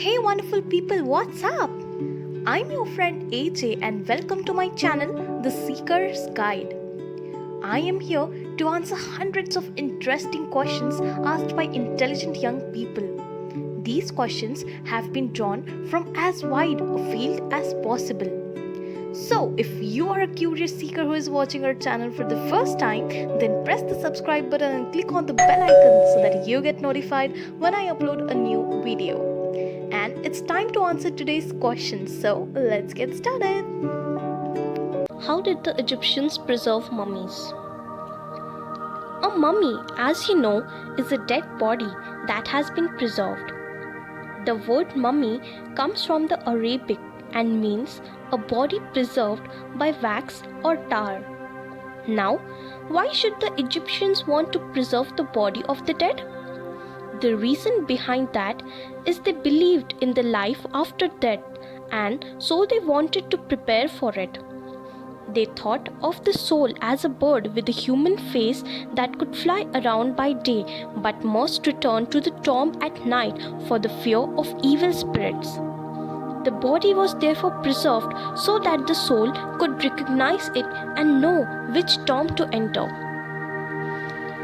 Hey wonderful people, what's up? I'm your friend AJ and welcome to my channel, The Seeker's Guide. I am here to answer hundreds of interesting questions asked by intelligent young people. These questions have been drawn from as wide a field as possible. So, if you are a curious seeker who is watching our channel for the first time, then press the subscribe button and click on the bell icon so that you get notified when I upload a new video. And it's time to answer today's question, so let's get started. How did the Egyptians preserve mummies? A mummy, as you know, is a dead body that has been preserved. The word mummy comes from the Arabic and means a body preserved by wax or tar. Now, why should the Egyptians want to preserve the body of the dead? The reason behind that is they believed in the life after death, and so they wanted to prepare for it. They thought of the soul as a bird with a human face that could fly around by day but must return to the tomb at night for the fear of evil spirits. The body was therefore preserved so that the soul could recognize it and know which tomb to enter.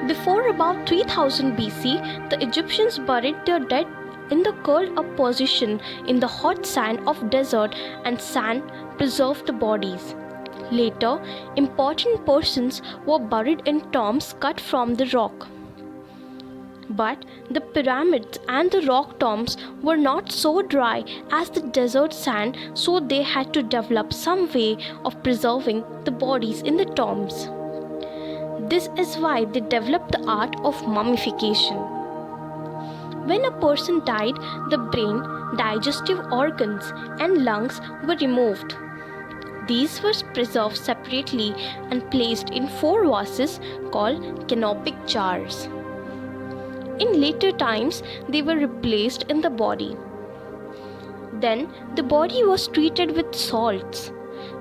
Before about 3000 BC, the Egyptians buried their dead in the curled up position in the hot sand of desert, and sand preserved the bodies. Later, important persons were buried in tombs cut from the rock. But the pyramids and the rock tombs were not so dry as the desert sand, so they had to develop some way of preserving the bodies in the tombs. This is why they developed the art of mummification. When a person died, the brain, digestive organs, and lungs were removed. These were preserved separately and placed in 4 vases called canopic jars. In later times, they were replaced in the body. Then the body was treated with salts.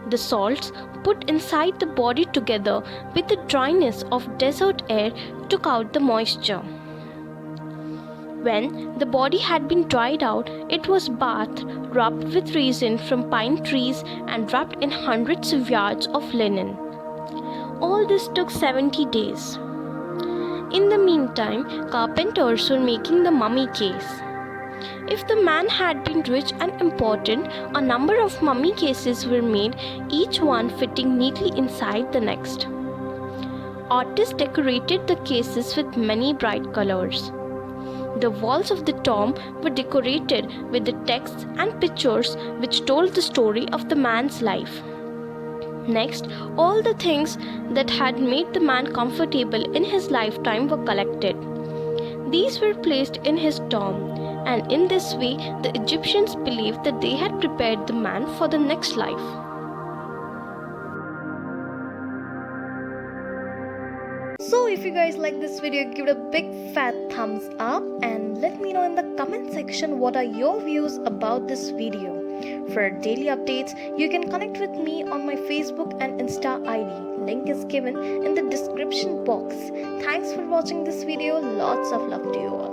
The salts put inside the body together with the dryness of desert air took out the moisture. When the body had been dried out, it was bathed, rubbed with resin from pine trees, and wrapped in hundreds of yards of linen. All this took 70 days. In the meantime, carpenters were making the mummy case. If the man had been rich and important, a number of mummy cases were made, each one fitting neatly inside the next. Artists decorated the cases with many bright colors. The walls of the tomb were decorated with the texts and pictures which told the story of the man's life. Next, all the things that had made the man comfortable in his lifetime were collected. These were placed in his tomb, and in this way, the Egyptians believed that they had prepared the man for the next life. So if you guys like this video, give it a big fat thumbs up and let me know in the comment section what are your views about this video. For daily updates, you can connect with me on my Facebook and Insta ID. Link is given in the description box. Thanks for watching this video. Lots of love to you all.